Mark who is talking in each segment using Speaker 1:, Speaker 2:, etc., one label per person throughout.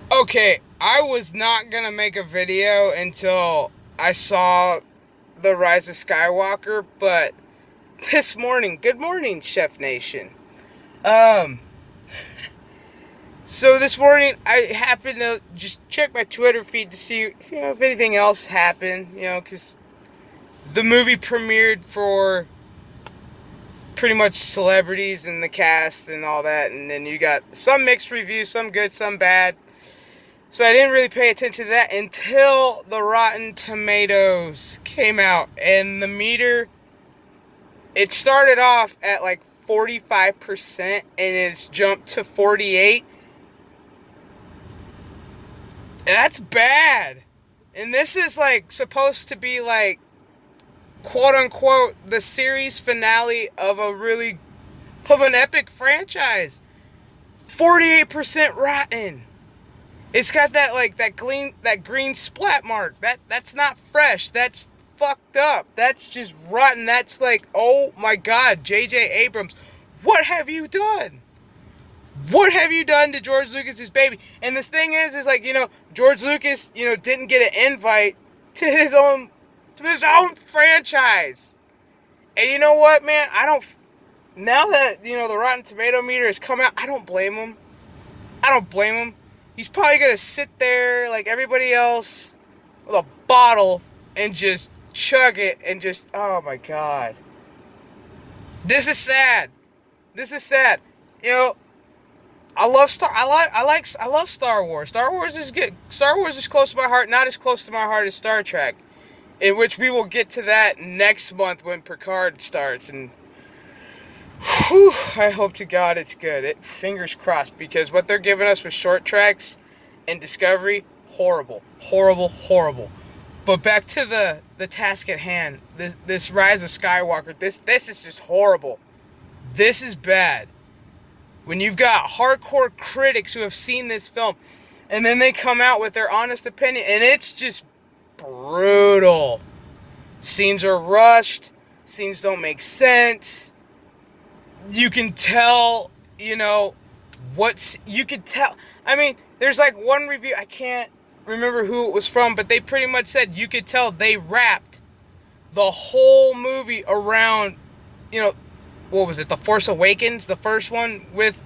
Speaker 1: Okay, I was not gonna make a video until I saw The Rise of Skywalker, but this morning, good morning, Chef Nation. Um, so this morning I happened to just check my Twitter feed to see if anything else happened, because the movie premiered for pretty much celebrities and the cast and all that, and then you got some mixed reviews, some good, some bad. So I didn't really pay attention to that until the Rotten Tomatoes came out. And the meter, it started off at like 45% and it's jumped to 48. That's bad. And this is like supposed to be like quote unquote the series finale of an epic franchise. 48% rotten. It's got that green splat mark. That's not fresh. That's fucked up. That's just rotten. That's like, oh my god, J.J. Abrams, what have you done? What have you done to George Lucas's baby? And this thing is like, George Lucas, didn't get an invite to his own franchise. And you know what, man? I don't. Now that the Rotten Tomato meter has come out, I don't blame him. I don't blame him. He's probably going to sit there like everybody else with a bottle and just chug it and just, oh my god. This is sad. This is sad. You know, I love Star Wars. Star Wars is good. Star Wars is close to my heart, not as close to my heart as Star Trek, in which we will get to that next month when Picard starts. And whew, I hope to God it's good. Fingers crossed, because what they're giving us with short tracks and Discovery, horrible, horrible, horrible. But back to the task at hand. This Rise of Skywalker. This is just horrible. This is bad. When you've got hardcore critics who have seen this film, and then they come out with their honest opinion, and it's just brutal. Scenes are rushed. Scenes don't make sense. You can tell, you could tell. I mean, there's like one review, I can't remember who it was from, but they pretty much said you could tell they wrapped the whole movie around, what was it, The Force Awakens, the first one with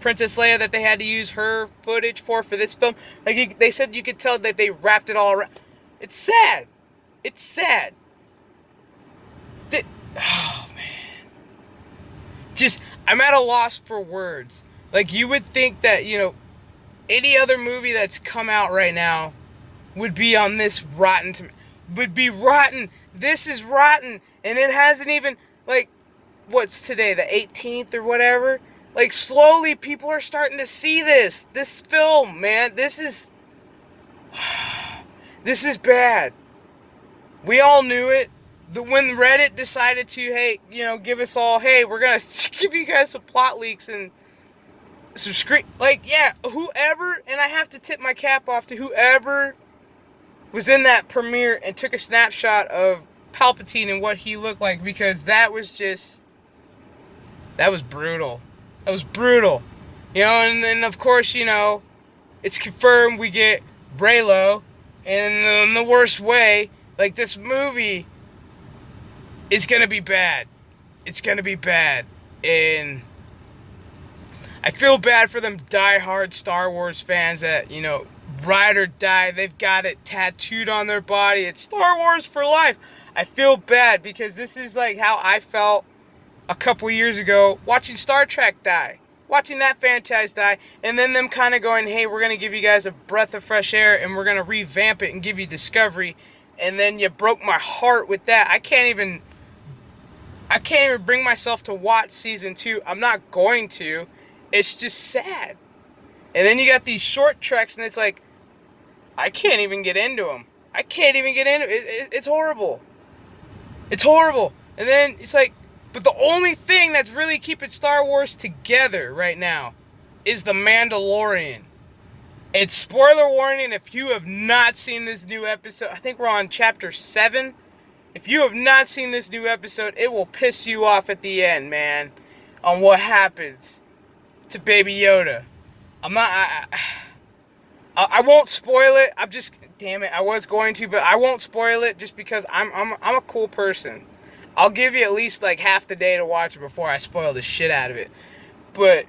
Speaker 1: Princess Leia that they had to use her footage for this film. Like, they said you could tell that they wrapped it all around. It's sad. It's sad. Oh, man. Just, I'm at a loss for words. Like, you would think that, any other movie that's come out right now would be on this would be rotten. This is rotten. And it hasn't even, like, what's today, the 18th or whatever? Like, slowly people are starting to see this film, man. This is bad. We all knew it. When Reddit decided to, hey, give us all, hey, we're gonna give you guys some plot leaks and some screen, like, yeah, whoever, and I have to tip my cap off to whoever was in that premiere and took a snapshot of Palpatine and what he looked like, because that was brutal. That was brutal. And then, of course, it's confirmed we get Reylo, and in the worst way. Like, this movie is going to be bad. It's going to be bad. And I feel bad for them diehard Star Wars fans that, ride or die, they've got it tattooed on their body. It's Star Wars for life. I feel bad, because this is like how I felt a couple years ago watching Star Trek die. Watching that franchise die, and then them kind of going, hey, we're going to give you guys a breath of fresh air, and we're going to revamp it and give you Discovery. And then you broke my heart with that. I can't even bring myself to watch season 2. I'm not going to. It's just sad. And then you got these short treks, and it's like, I can't even get into them. I can't even get into it. It's horrible. It's horrible. And then it's like, but the only thing that's really keeping Star Wars together right now is The Mandalorian. And spoiler warning, if you have not seen this new episode, I think we're on chapter 7. If you have not seen this new episode, it will piss you off at the end, man, on what happens to Baby Yoda. I'm I won't spoil it. Damn it, I was going to, but I won't spoil it just because I'm a cool person. I'll give you at least like half the day to watch it before I spoil the shit out of it. But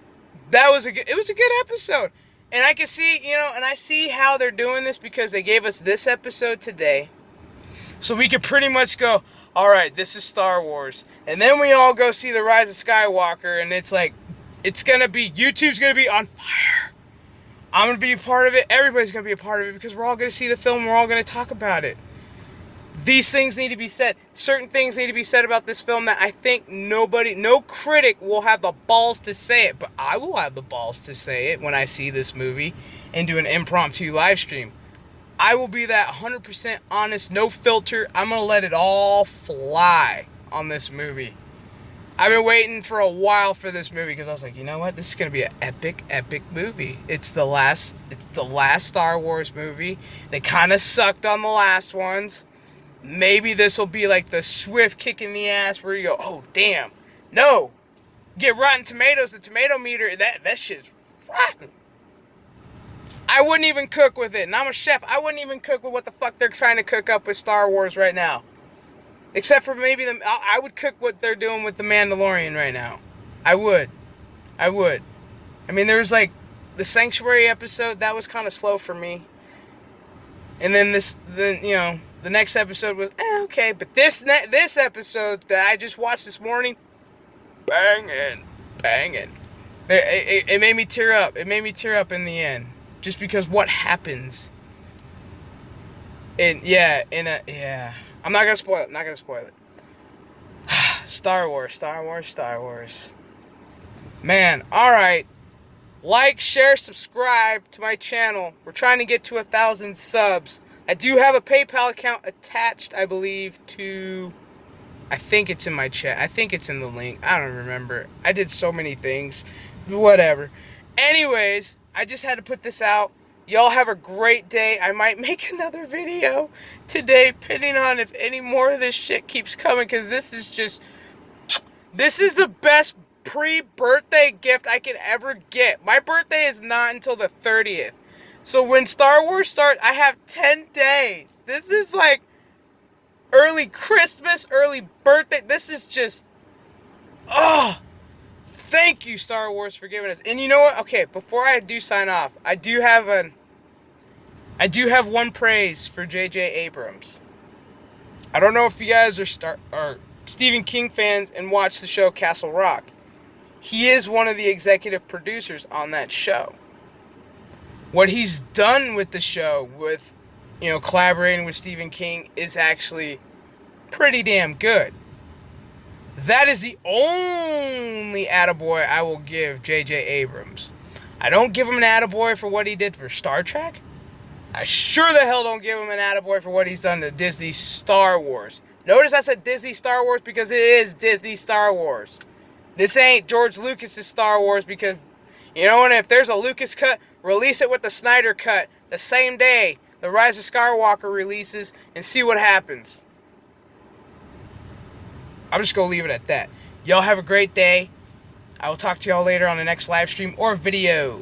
Speaker 1: it was a good episode. And I can see, and I see how they're doing this because they gave us this episode today. So we could pretty much go, all right, this is Star Wars. And then we all go see The Rise of Skywalker, and it's like, YouTube's going to be on fire. I'm going to be a part of it. Everybody's going to be a part of it because we're all going to see the film. We're all going to talk about it. These things need to be said. Certain things need to be said about this film that I think no critic will have the balls to say it. But I will have the balls to say it when I see this movie and do an impromptu live stream. I will be that 100% honest, no filter. I'm going to let it all fly on this movie. I've been waiting for a while for this movie because I was like, you know what? This is going to be an epic, epic movie. It's the last Star Wars movie. They kind of sucked on the last ones. Maybe this will be like the swift kick in the ass where you go, oh, damn. No. Get Rotten Tomatoes, the tomato meter, that shit's rotten. I wouldn't even cook with it. And I'm a chef. I wouldn't even cook with what the fuck they're trying to cook up with Star Wars right now. Except for maybe I would cook what they're doing with The Mandalorian right now. I would. I mean, there's like the Sanctuary episode. That was kind of slow for me. And then the next episode was okay. But this episode that I just watched this morning, banging. It made me tear up. It made me tear up in the end. Just because what happens. And I'm not gonna spoil it. Star Wars. Man, alright. Like, share, subscribe to my channel. We're trying to get to 1,000 subs. I do have a PayPal account attached, I believe, to... I think it's in my chat. I think it's in the link. I don't remember. I did so many things. Whatever. Anyways, I just had to put this out. Y'all have a great day. I might make another video today, depending on if any more of this shit keeps coming, because this is the best pre-birthday gift I could ever get. My birthday is not until the 30th. So when Star Wars starts, I have 10 days. This is like early Christmas, early birthday. This is just, thank you, Star Wars, for giving us. And you know what? Okay, before I do sign off, I do have one praise for J.J. Abrams. I don't know if you guys are Stephen King fans and watch the show Castle Rock. He is one of the executive producers on that show. What he's done with the show, with collaborating with Stephen King, is actually pretty damn good. That is the only attaboy I will give J.J. Abrams. I don't give him an attaboy for what he did for Star Trek. I sure the hell don't give him an attaboy for what he's done to Disney Star Wars. Notice I said Disney Star Wars because it is Disney Star Wars. This ain't George Lucas's Star Wars because, and if there's a Lucas cut, release it with the Snyder cut the same day The Rise of Skywalker releases and see what happens. I'm just going to leave it at that. Y'all have a great day. I will talk to y'all later on the next live stream or video.